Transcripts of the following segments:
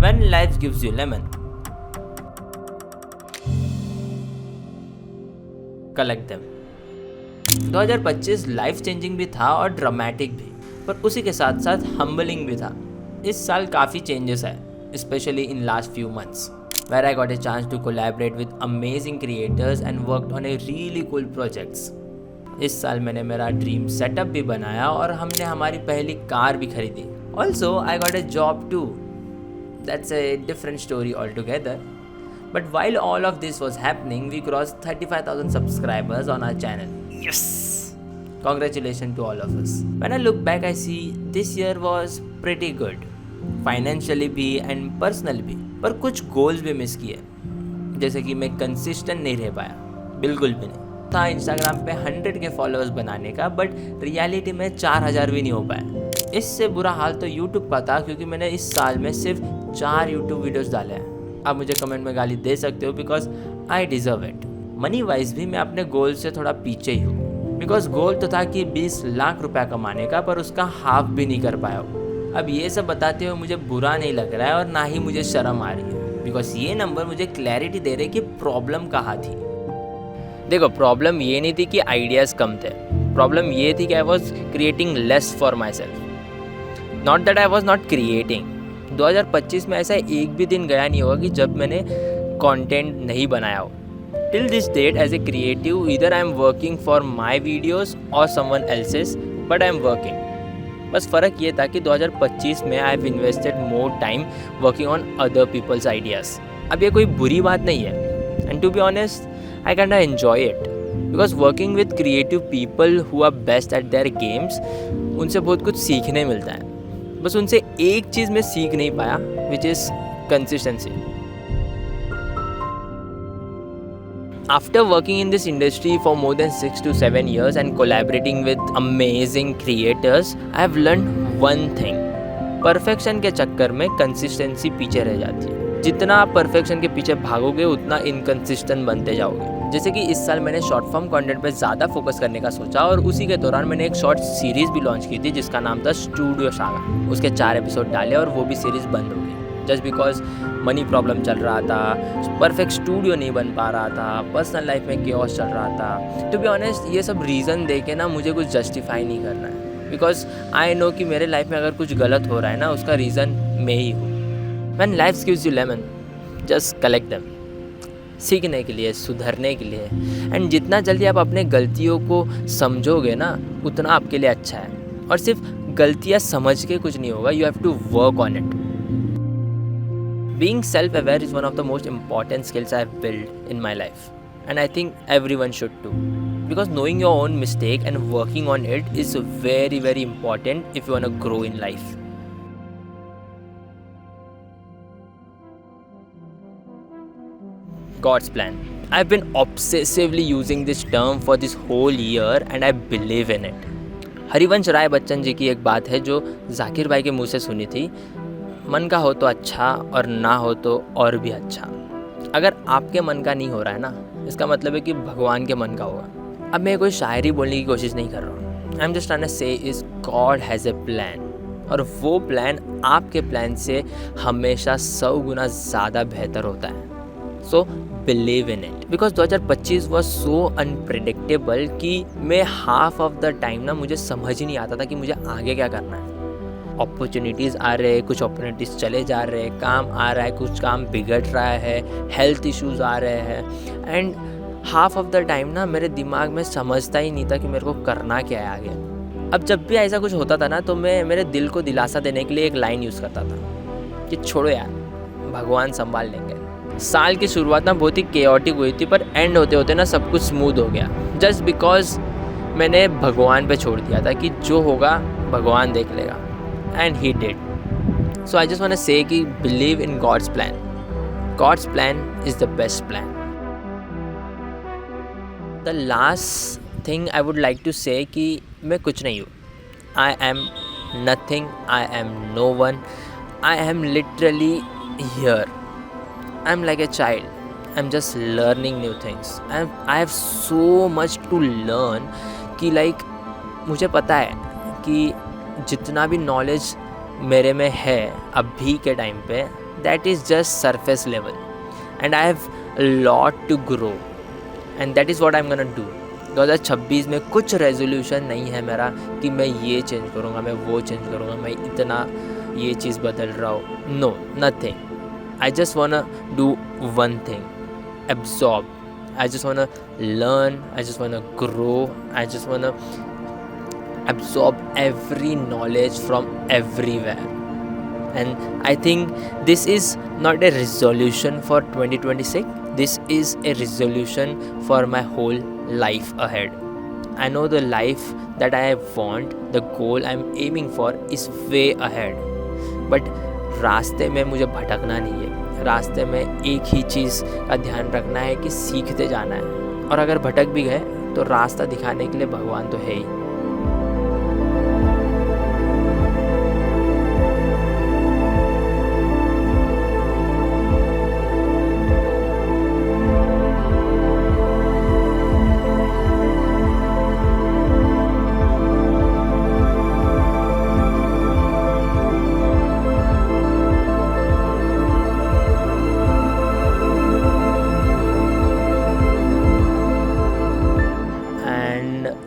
When life gives you lemon, collect them. 2025 life changing भी था और ड्रामेटिक भी, पर उसी के साथ साथ हम्बलिंग भी था. इस साल काफ़ी चेंजेस है, especially in last few months, where I got a chance to collaborate with amazing creators and worked on a really cool projects. इस साल मैंने मेरा ड्रीम सेटअप भी बनाया और हमने हमारी पहली कार भी खरीदी. Also, I got a job too. That's a different story altogether. But while all of this was happening, we crossed 35,000 subscribers on our channel. Yes! Congratulations to all of us. When I look back, I see this year was pretty good. Financially भी and personally भी. पर कुछ goals भी miss किए. जैसे कि मैं consistent नहीं रह पाया. बिल्कुल भी नहीं. था इंस्टाग्राम पे 100 के फॉलोअर्स बनाने का, बट रियलिटी में 4000 भी नहीं हो पाया. इससे बुरा हाल तो यूट्यूब का था, क्योंकि मैंने इस साल में सिर्फ 4 यूट्यूब वीडियोस डाले हैं. आप मुझे कमेंट में गाली दे सकते हो, because I deserve it. Money wise भी मैं अपने गोल से थोड़ा पीछे ही हूँ, बिकॉज गोल तो था कि 20 लाख रुपया कमाने का, पर उसका हाफ भी नहीं कर पाया हूँ. अब ये सब बताते हुए मुझे बुरा नहीं लग रहा है और ना ही मुझे शर्म आ रही है, बिकॉज ये नंबर मुझे क्लैरिटी दे रहे कि प्रॉब्लम कहाँ थी. देखो, प्रॉब्लम ये नहीं थी कि आइडियाज़ कम थे. प्रॉब्लम ये थी कि I was creating less for my self, not that I was not creating. 2025 में ऐसा एक भी दिन गया नहीं होगा कि जब मैंने कंटेंट नहीं बनाया हो. Till this date as a creative, either I am working for my videos और someone else's, but I am working. बस फ़र्क ये था कि 2025 में I have invested more time working on other people's ideas. अब ये कोई बुरी बात नहीं है, and to be honest I kinda enjoy it, because working with creative people who are best at their games, उनसे बहुत कुछ सीखने मिलता है. बस उनसे एक चीज़ मैं सीख नहीं पाया, which is consistency. After working in this industry for more than 6 to 7 years and collaborating with amazing creators, I have learned one thing. Perfection के चक्कर में कंसिस्टेंसी पीछे रह जाती है. जितना आप परफेक्शन के पीछे भागोगे, उतना इनकंसिस्टेंट बनते जाओगे. जैसे कि इस साल मैंने शॉर्ट फॉर्म कंटेंट पे ज़्यादा फोकस करने का सोचा, और उसी के दौरान मैंने एक शॉर्ट सीरीज़ भी लॉन्च की थी जिसका नाम था स्टूडियो सागा. उसके 4 एपिसोड डाले और वो भी सीरीज़ बंद हो गई, जस्ट बिकॉज मनी प्रॉब्लम चल रहा था, परफेक्ट स्टूडियो नहीं बन पा रहा था, पर्सनल लाइफ में केओस चल रहा था. टू बी ऑनेस्ट, ये सब रीज़न दे के ना मुझे कुछ जस्टिफाई नहीं करना है, बिकॉज आई नो कि मेरे लाइफ में अगर कुछ गलत हो रहा है ना, उसका रीज़न मैं ही हूँ. When life gives you lemon, just collect them. सीखने के लिए, सुधरने के लिए. एंड जितना जल्दी आप अपने गलतियों को समझोगे ना, उतना आपके लिए अच्छा है. और सिर्फ गलतियाँ समझ के कुछ नहीं होगा, you have to work on it. Being self-aware is one of the most important skills I have built in my life. And I think everyone should too. Because knowing your own mistake and working on it is very, very important if you want to grow in life. God's plan. I've been obsessively using this term for this whole year and I believe in it. Harivansh Rai Bachchan ji की एक बात है जो जाकिर भाई के मुंह से सुनी थी, मन का हो तो अच्छा और ना हो तो और भी अच्छा. अगर आपके मन का नहीं हो रहा है ना, इसका मतलब है कि भगवान के मन का होगा. अब मैं कोई शायरी बोलने की कोशिश नहीं कर रहा हूँ. I am just trying to say is God has a plan, और वो प्लान आपके प्लान से हमेशा 100 गुना ज़्यादा बेहतर होता है. So believe in it, because 2025 was so unpredictable कि मैं हाफ ऑफ द टाइम ना मुझे समझ ही नहीं आता था कि मुझे आगे क्या करना है. अपॉर्चुनिटीज़ आ रहे हैं, कुछ अपॉर्चुनिटीज़ चले जा रहे हैं, काम आ रहा है, कुछ काम बिगड़ रहा है, हेल्थ इश्यूज़ आ रहे हैं. And half of the time ना मेरे दिमाग में समझता ही नहीं था कि मेरे को करना क्या है आगे. अब जब भी ऐसा कुछ होता था ना, तो मैं मेरे दिल को दिलासा देने के लिए एक लाइन यूज़ करता था कि छोड़ो यार, भगवान संभाल लेंगे. साल की शुरुआत ना बहुत ही केओटिक हुई थी, पर एंड होते होते ना सब कुछ स्मूथ हो गया, जस्ट बिकॉज मैंने भगवान पे छोड़ दिया था कि जो होगा भगवान देख लेगा. And he did. So I just want to say कि believe in God's plan. God's plan is the best plan. The last thing I would like to say कि मैं कुछ नहीं हूँ. I am nothing, I am no one, I am literally here. I'm like a child. I'm just learning new things. I have so much to learn कि like मुझे पता है कि जितना भी नॉलेज मेरे में है अभी के टाइम पे, that is just surface level, and I have a lot to grow, and that is what I'm gonna do. 2026 में कुछ रेजोल्यूशन नहीं है मेरा कि मैं ये चेंज करूँगा, मैं वो चेंज करूँगा, मैं इतना ये चीज़ बदल रहा हूँ. No, nothing. I just wanna do one thing, absorb. I just wanna learn, I just wanna grow, I just wanna absorb every knowledge from everywhere. And I think this is not a resolution for 2026, this is a resolution for my whole life ahead. I know the life that I want, the goal I'm aiming for is way ahead, but रास्ते में मुझे भटकना नहीं है. रास्ते में एक ही चीज़ का ध्यान रखना है कि सीखते जाना है, और अगर भटक भी गए तो रास्ता दिखाने के लिए भगवान तो है ही.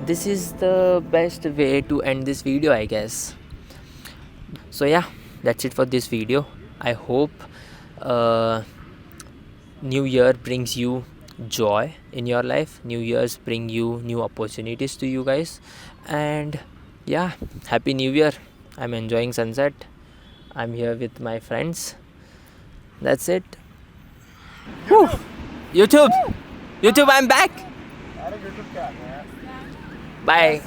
This is the best way to end this video, I guess. So yeah, that's it for this video. I hope New Year brings you joy in your life. New Year's bring you new opportunities to you guys. And yeah, Happy New Year. I'm enjoying sunset. I'm here with my friends. That's it. Whew. YouTube, I'm back. Bye.